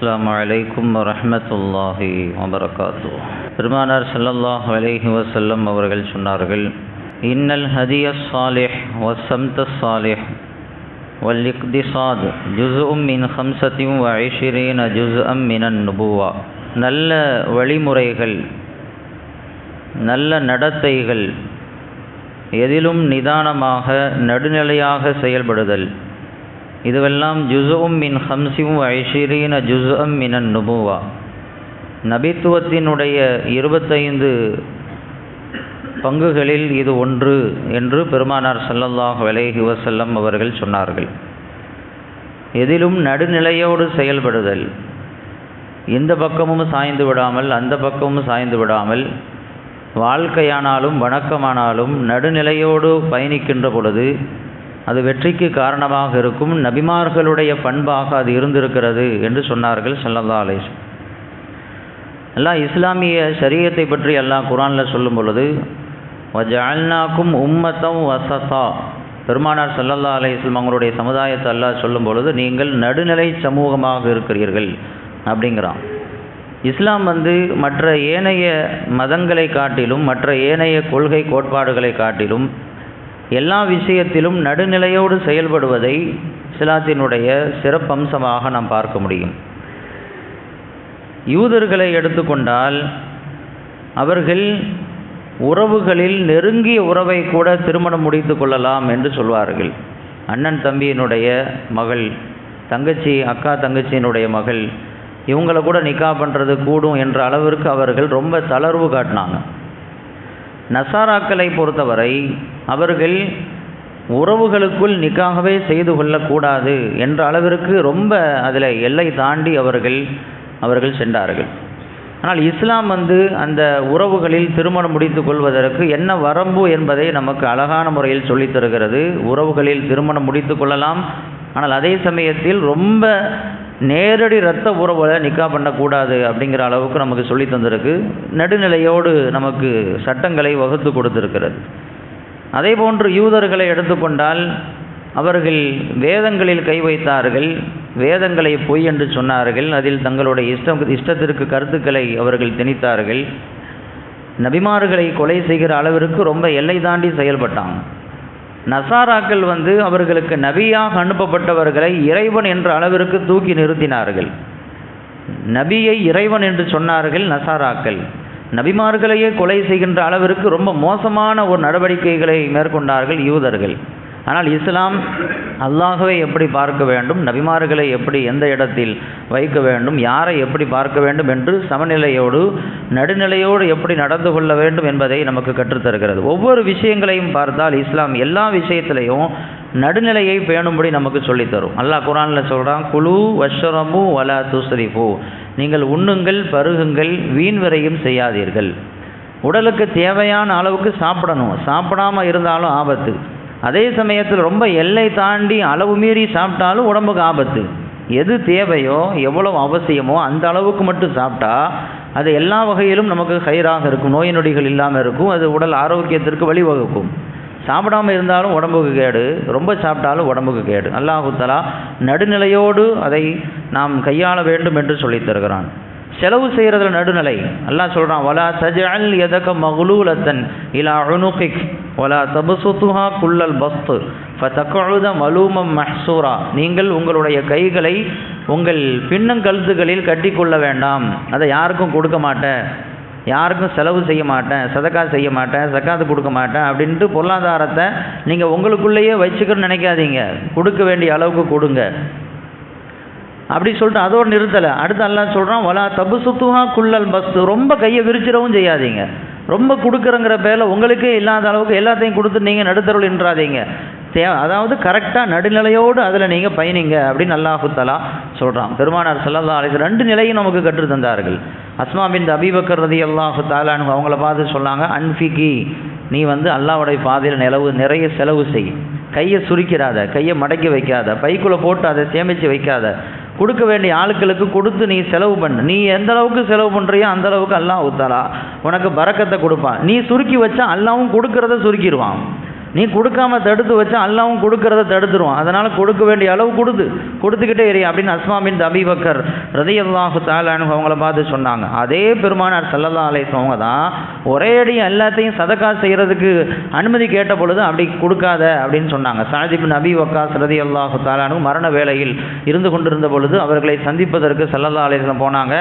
அஸ்ஸலாமு அலைக்கும் வரஹ்மத்துல்லாஹி வபரகாத்துஹு. பெருமானார் ஸல்லல்லாஹு அலைஹி வஸல்லம் அவர்கள் சொன்னார்கள், இன்னல் ஹதியஸ் ஸாலிஹ் வஸ்ஸம்தஸ் ஸாலிஹ் வல் இக்திஸாத் ஜுஸ்உம் மின் 25 ஜுஸ்அம் மினன் நுபுவா. நல்ல வழிமுறைகள், நல்ல நடத்தைகள், எதிலும் நிதானமாக நடுநிலையாக செயல்படுதல், இதுவெல்லாம் ஜுஸ்உம் மின் 25 ஜுஸ்அம் மினன் நுபுவா, நபித்துவத்தினுடைய 25 பங்குகளில் இது ஒன்று என்று பெருமானார் ஸல்லல்லாஹு அலைஹி வஸல்லம் அவர்கள் சொன்னார்கள். எதிலும் நடுநிலையோடு செயல்படுதல், இந்த பக்கமும் சாய்ந்து விடாமல் அந்த பக்கமும் சாய்ந்து விடாமல், வாழ்க்கையானாலும் வணக்கமானாலும் நடுநிலையோடு பயணிக்கின்ற பொழுது அது வெற்றிக்கு காரணமாக இருக்கும். நபிமார்களுடைய பண்பாக அது இருந்திருக்கிறது என்று சொன்னார்கள் ஸல்லல்லாஹு அலைஹி வஸல்லம். அல்லாஹ் இஸ்லாமிய ஷரியத்தை பற்றி அல்லாஹ் குர்ஆனில் சொல்லும் பொழுது, வஜஅல்னாக்கும் உம்மத்தம் வஸதா, பெருமானார் ஸல்லல்லாஹு அலைஹி வஸல்லம் அவங்களுடைய சமுதாயத்தை அல்லாஹ் சொல்லும் பொழுது நீங்கள் நடுநிலை சமூகமாக இருக்கிறீர்கள் அப்படிங்கிறான். இஸ்லாம் மற்ற ஏனைய மதங்களை காட்டிலும், மற்ற ஏனைய கொள்கை கோட்பாடுகளை காட்டிலும் எல்லா விஷயத்திலும் நடுநிலையோடு செயல்படுவதை இஸ்லாத்தினுடைய சிறப்பம்சமாக நாம் பார்க்க முடியும். யூதர்களை எடுத்துக்கொண்டால் அவர்கள் உறவுகளில் நெருங்கிய உறவை கூட திருமணம் முடித்து கொள்ளலாம் என்று சொல்வார்கள். அண்ணன் தம்பியினுடைய மகள், தங்கச்சி அக்கா தங்கச்சியினுடைய மகள், இவங்களை கூட நிக்கா பண்ணுறது கூடும் என்ற அளவிற்கு அவர்கள் ரொம்ப தளர்வு காட்டினாங்க. நசாராக்களை பொறுத்தவரை அவர்கள் உறவுகளுக்குள் நிக்காகவே செய்து கொள்ளக்கூடாது என்ற அளவிற்கு ரொம்ப அதில் எல்லை தாண்டி அவர்கள் சென்றார்கள். ஆனால் இஸ்லாம் அந்த உறவுகளில் திருமணம் முடித்து கொள்வதற்கு என்ன வரம்பு என்பதை நமக்கு அழகான முறையில் சொல்லித் தருகிறது. உறவுகளில் திருமணம் முடித்து கொள்ளலாம், ஆனால் அதே சமயத்தில் ரொம்ப நேரடி இரத்த உறவுகளை நிக்கா பண்ணக்கூடாது அப்படிங்கிற அளவுக்கு நமக்கு சொல்லி தந்திருக்கு. நடுநிலையோடு நமக்கு சட்டங்களை வகுத்து கொடுத்திருக்கிறது. அதே போன்று யூதர்களை எடுத்துக்கொண்டால் அவர்கள் வேதங்களில் கை வைத்தார்கள், வேதங்களை பொய் என்று சொன்னார்கள், அதில் தங்களுடைய இஷ்டத்திற்கு கருத்துக்களை அவர்கள் திணித்தார்கள். நபிமார்களை கொலை செய்கிற அளவிற்கு ரொம்ப எல்லை தாண்டி செயல்பட்டாங்க. நசாராக்கள் அவர்களுக்கு நபியாக அனுப்பப்பட்டவர்களை இறைவன் என்ற அளவிற்கு தூக்கி நிறுத்தினார்கள். நபியை இறைவன் என்று சொன்னார்கள் நசாராக்கள். நபிமார்களையே கொலை செய்கின்ற அளவிற்கு ரொம்ப மோசமான ஒரு நடவடிக்கைகளை மேற்கொண்டார்கள் யூதர்கள். ஆனால் இஸ்லாம் அல்லாஹ்வை எப்படி பார்க்க வேண்டும், நபிமார்களை எப்படி எந்த இடத்தில் வைக்க வேண்டும், யாரை எப்படி பார்க்க வேண்டும் என்று சமநிலையோடு நடுநிலையோடு எப்படி நடந்து கொள்ள வேண்டும் என்பதை நமக்கு கற்றுத்தருகிறது. ஒவ்வொரு விஷயங்களையும் பார்த்தால் இஸ்லாம் எல்லா விஷயத்திலையும் நடுநிலையை பேணும்படி நமக்கு சொல்லித்தரும். அல்லாஹ் குர்ஆனில் சொல்கிறான், குலு வஷ்ரபு வலா துஸ்ரிஃபு, நீங்கள் உண்ணுங்கள் பருகுங்கள், வீண் விரயம் செய்யாதீர்கள். உடலுக்கு தேவையான அளவுக்கு சாப்பிடணும், சாப்பிடாமல் இருந்தாலும் ஆபத்து. அதே சமயத்தில் ரொம்ப எல்லை தாண்டி அளவு மீறி சாப்பிட்டாலும் உடம்புக்கு ஆபத்து. எது தேவையோ எவ்வளவு அவசியமோ அந்த அளவுக்கு மட்டும் சாப்பிட்டா அது எல்லா வகையிலும் நமக்கு ஹைராக இருக்கும், நோய் நொடிகள் இல்லாமல் இருக்கும், அது உடல் ஆரோக்கியத்திற்கு வழிவகுக்கும். சாப்பிடாமல் இருந்தாலும் உடம்புக்கு கேடு, ரொம்ப சாப்பிட்டாலும் உடம்புக்கு கேடு. அல்லாஹு தஆலா நடுநிலையோடு அதை நாம் கையாள வேண்டும் என்று சொல்லித் தருகிறான். செலவு செய்கிறதுல நடுநிலை. அல்லாஹ் சொல்கிறான், வலா தஜஅல் யதக மக்லூலத்தன் இலா உனுகிக் வலா தபசுதுஹா குல்லல் பஸ்த் ஃபதக்உத மலூமம் மஹ்சூரா, நீங்கள் உங்களுடைய கைகளை உங்கள் பின்னங்கழுத்துகளில் கட்டிக்கொள்ள வேண்டாம். அதை யாருக்கும் கொடுக்க மாட்டேன், யாருக்கும் செலவு செய்ய மாட்டேன், சதக்கா செய்ய மாட்டேன், ஜக்காத்து கொடுக்க மாட்டேன் அப்படின்ட்டு பொருளாதாரத்தை நீங்கள் உங்களுக்குள்ளேயே வச்சுக்கணும்னு நினைக்காதீங்க. கொடுக்க வேண்டிய அளவுக்கு கொடுங்க அப்படி சொல்லிட்டு அதோடு நிறுத்தலை. அடுத்து அல்லாஹ் சொல்கிறான், வலா தபசுதுஹா குல்லல் பஸ்த், ரொம்ப கையை விரிச்சிடவும் செய்யாதீங்க. ரொம்ப கொடுக்குறங்கிற பேரில் உங்களுக்கே இல்லாத அளவுக்கு எல்லாத்தையும் கொடுத்து நீங்கள் நடுத்தருள் என்றாதீங்க. அதாவது கரெக்டாக நடுநிலையோடு அதில் நீங்கள் பயணிங்க அப்படின்னு அல்லாஹு தஆலா சொல்கிறான். பெருமானார் ஸல்லல்லாஹு அலைஹி வஸல்லம் 2 நிலையும் நமக்கு கற்று தந்தார்கள். அஸ்மா பின்த் அபீ பக்கர் ரலியல்லாஹு தஆலா அன்ஹு அவங்கள பார்த்து சொன்னாங்க, அன்ஃபிகி, நீ அல்லாஹ்வுடைய பாதையில் நிறைய செலவு செய், கையை சுருக்கிறாத, கையை மடக்கி வைக்காத, பைக்குள்ளே போட்டு அதை சேமித்து வைக்காத, கொடுக்க வேண்டிய ஆட்களுக்கு கொடுத்து நீ செலவு பண்ணு. நீ எந்த அளவுக்கு செலவு பண்ணுறியோ அந்த அளவுக்கு அல்லாஹ் தஆலா உனக்கு பரக்கத்தை கொடுப்பான். நீ சுருக்கி வச்சா அல்லாஹ்வும் கொடுக்கறத சுருக்கிடுவான். நீ கொடுக்காம தடுத்து வச்சா அல்லாவும் கொடுக்கறத தடுத்துருவான். அதனால் கொடுக்க வேண்டிய அளவு கொடுத்துக்கிட்டே இரு அப்படின்னு அஸ்மா பின் அபீ பக்கர் ரலியல்லாஹு தஆலா அன்ஹு அவங்கள பார்த்து சொன்னாங்க. அதே பெருமானார் ஸல்லல்லாஹு அலைஹி வஸல்லம் அவங்க தான் ஒரே அடி எல்லாத்தையும் சதகா செய்கிறதுக்கு அனுமதி கேட்ட பொழுது அப்படி கொடுக்காத அப்படின்னு சொன்னாங்க. சஅத் இப்னு அபீ வக்காஸ் ரலியல்லாஹு தஆலா அன்ஹு மரண வேளையில் இருந்து கொண்டிருந்த பொழுது அவர்களை சந்திப்பதற்கு ஸல்லல்லாஹு அலைஹி வஸல்லம் போனாங்க.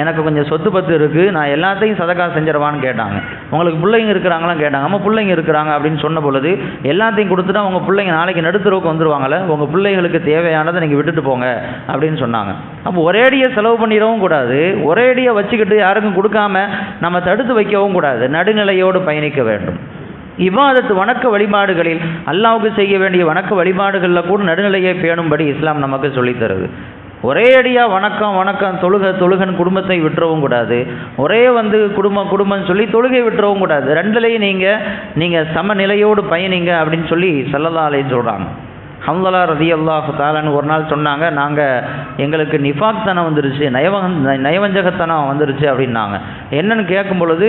எனக்கு கொஞ்சம் சொத்து பத்து இருக்குது, நான் எல்லாத்தையும் சதகா செஞ்சிடவான்னு கேட்டாங்க. உங்களுக்கு பிள்ளைங்க இருக்கிறாங்களாம் கேட்டாங்க. நம்ம பிள்ளைங்க இருக்கிறாங்க அப்படின்னு சொன்ன பொழுது எல்லாத்தையும் கொடுத்துட்டா உங்கள் பிள்ளைங்க நாளைக்கு நடுத்தரவுக்கு வந்துடுவாங்கல்ல, உங்கள் பிள்ளைகளுக்கு தேவையானதை நீங்கள் விட்டுட்டு போங்க அப்படின்னு சொன்னாங்க. அப்போ ஒரேடியாக செலவு பண்ணிடவும் கூடாது, ஒரேடியாக வச்சுக்கிட்டு யாருக்கும் கொடுக்காம நம்ம தடுத்து வைக்கவும் கூடாது. நடுநிலையோடு பயணிக்க வேண்டும். இபாதத்து வணக்க வழிபாடுகளில் அல்லாஹ்வுக்கு செய்ய வேண்டிய வணக்க வழிபாடுகளில் கூட நடுநிலையை பேணும்படி இஸ்லாம் நமக்கு சொல்லித்தருது. ஒரே அடியாக வணக்கம் தொழுகன் குடும்பத்தை விட்டுறவும் கூடாது, ஒரே குடும்பம் சொல்லி தொழுகை விட்டுறவும் கூடாது. ரெண்டுலேயும் நீங்கள் சமநிலையோடு பயணிங்க அப்படின்னு சொல்லி ஸல்லல்லாஹு அலைஹி சொல்கிறாங்க. ஹம்ஸலா ரலியல்லாஹு தஆலா ஒரு நாள் சொன்னாங்க, எங்களுக்கு நிஃபாக் தனம் வந்துருச்சு, நயவஞ்சகத்தனம் வந்துருச்சு அப்படின்னாங்க. என்னன்னு கேட்கும் பொழுது,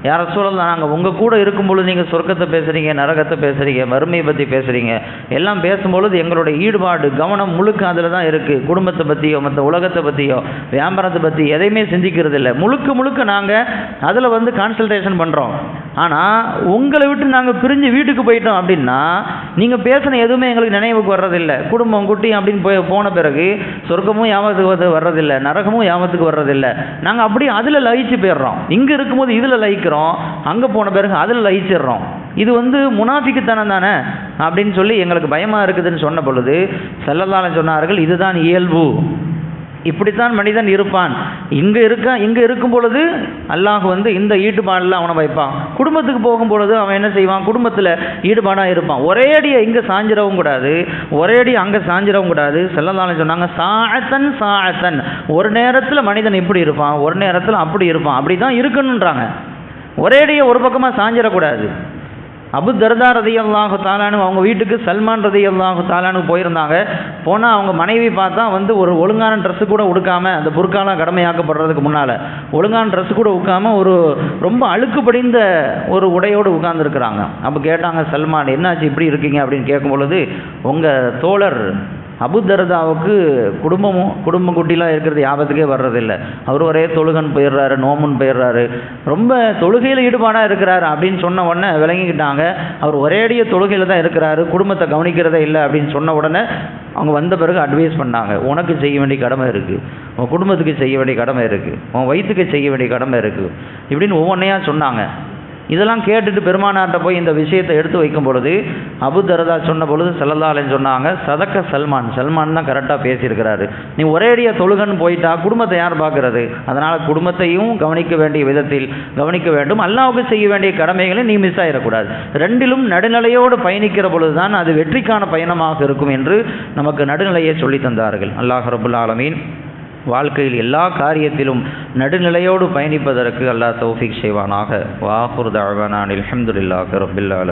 யா ரசூலல்லாஹ், நாங்கள் உங்கள் கூட இருக்கும் பொழுது நீங்கள் சொர்க்கத்தை பேசுகிறீங்க, நரகத்தை பேசுகிறீங்க, மறுமையை பற்றி பேசுகிறீங்க, எல்லாம் பேசும்பொழுது எங்களுடைய ஈடுபாடு கவனம் முழுக்க அதில் தான் இருக்குது. குடும்பத்தை பற்றியோ மற்ற உலகத்தை பற்றியோ வியாபாரத்தை பற்றி எதையுமே சிந்திக்கிறது இல்லை. முழுக்க நாங்கள் அதில் கான்சல்டேஷன் பண்ணுறோம். ஆனால் உங்களை விட்டு நாங்கள் பிரிஞ்சு வீட்டுக்கு போயிட்டோம் அப்படின்னா நீங்கள் பேசின எதுவுமே எங்களுக்கு நினைவுக்கு வர்றதில்லை. குடும்பம் குட்டி அப்படின்னு போன பிறகு சொர்க்கமும் யாபத்துக்கு வர்றதில்லை, நரகமும் யாபத்துக்கு வர்றதில்லை. நாங்கள் அப்படி அதில் லயிச்சு போயிடுறோம். இங்கே இருக்கும்போது இதில் லயிக்கிறோம், அங்கே போன பிறகு அதில் லயிச்சிடுறோம். இது முனாஃபிக்குத்தனம் தானே அப்படின்னு சொல்லி எங்களுக்கு பயமாக இருக்குதுன்னு சொன்ன பொழுது ஸல்லல்லாஹு அலைஹி சொன்னார்கள், இதுதான் இயல்பு, இப்படித்தான் மனிதன் இருப்பான். இங்கே இருக்கும் பொழுது அல்லாஹ் இந்த ஈடுபாடில் அவனை வைப்பான். குடும்பத்துக்கு போகும் பொழுது அவன் என்ன செய்வான், குடும்பத்தில் ஈடுபாடாக இருப்பான். ஒரே அடியாக இங்கே சாஞ்சிடவும் கூடாது, ஒரே அடி அங்கே சாஞ்சிடவும் கூடாது. ஸல்லல்லாஹு அலைஹி சொன்னாங்க, சாஅத்தன் ஒரு நேரத்தில் மனிதன் இப்படி இருப்பான், ஒரு நேரத்தில் அப்படி இருப்பான், அப்படி தான் இருக்கணுன்றாங்க. ஒரே அடியாக ஒரு பக்கமாக சாஞ்சிடக்கூடாது. அபு தர்தா ரலியல்லாஹு தஆலா அன்ஹு அவங்க வீட்டுக்கு சல்மான் ரலியல்லாஹு தஆலா அன்ஹு போயிருந்தாங்க. போனால் அவங்க மனைவி பார்த்தா ஒரு ஒழுங்கான ட்ரெஸ்ஸு கூட உடுக்காமல், அந்த புர்காலாம் கடமையாக்கப்படுறதுக்கு முன்னால் ஒழுங்கான ட்ரெஸ்ஸு கூட உடுக்காமல் ஒரு ரொம்ப அழுக்கு படிந்த ஒரு உடையோடு உட்கார்ந்துருக்குறாங்க. அப்போ கேட்டாங்க, சல்மான் என்னாச்சு இப்படி இருக்கீங்க அப்படின்னு கேட்கும் பொழுது, உங்கள் தோழர் அபு தர்தாவுக்கு குடும்பம் குட்டிலாம் இருக்கிறது யாபத்துக்கே வர்றதில்லை, அவர் ஒரே தொழுகன் போயிடுறாரு, நோமுன் போயிடுறாரு, ரொம்ப தொழுகையில் ஈடுபாடாக இருக்கிறாரு அப்படின்னு சொன்ன உடனே விளங்கிக்கிட்டாங்க. அவர் ஒரேடிய தொழுகையில் தான் இருக்கிறாரு, குடும்பத்தை கவனிக்கிறதே இல்லை அப்படின்னு சொன்ன உடனே அவங்க வந்த பிறகு அட்வைஸ் பண்ணாங்க, உனக்கு செய்ய வேண்டிய கடமை இருக்குது, உன் குடும்பத்துக்கு செய்ய வேண்டிய கடமை இருக்குது, உன் வயிற்றுக்கு செய்ய வேண்டிய கடமை இருக்குது இப்படின்னு ஒவ்வொன்றையாக சொன்னாங்க. இதெல்லாம் கேட்டுட்டு பெருமானார்ட்ட போய் இந்த விஷயத்தை எடுத்து வைக்கும் பொழுது அபு தர்தா சொன்ன பொழுது ஸல்லல்லாஹு அலைஹி சொன்னாங்க, சதக்க சல்மான் தான் கரெக்டாக பேசியிருக்கிறாரு. நீ ஒரேடியாக தொழுகன்னு போயிட்டா குடும்பத்தை யார் பார்க்கறது? அதனால் குடும்பத்தையும் கவனிக்க வேண்டிய விதத்தில் கவனிக்க வேண்டும், அல்லாஹ்வுக்கு செய்ய வேண்டிய கடமைகளை நீ மிஸ் ஆகிடக்கூடாது. ரெண்டிலும் நடுநிலையோடு பயணிக்கிற பொழுது தான் அது வெற்றிக்கான பயணமாக இருக்கும் என்று நமக்கு நடுநிலையை சொல்லி தந்தார்கள். அல்லாஹ் ரப்புல் ஆலமீன் வாழ்க்கையில் எல்லா காரியத்திலும் நடுநிலையோடு பயணிப்பதற்கு அல்லாஹ் தௌஃபீக் செய்வானாக. வ ஆகிரு தஅவானா அல்ஹம்துலில்லாஹி ரப்பில் ஆலமீன்.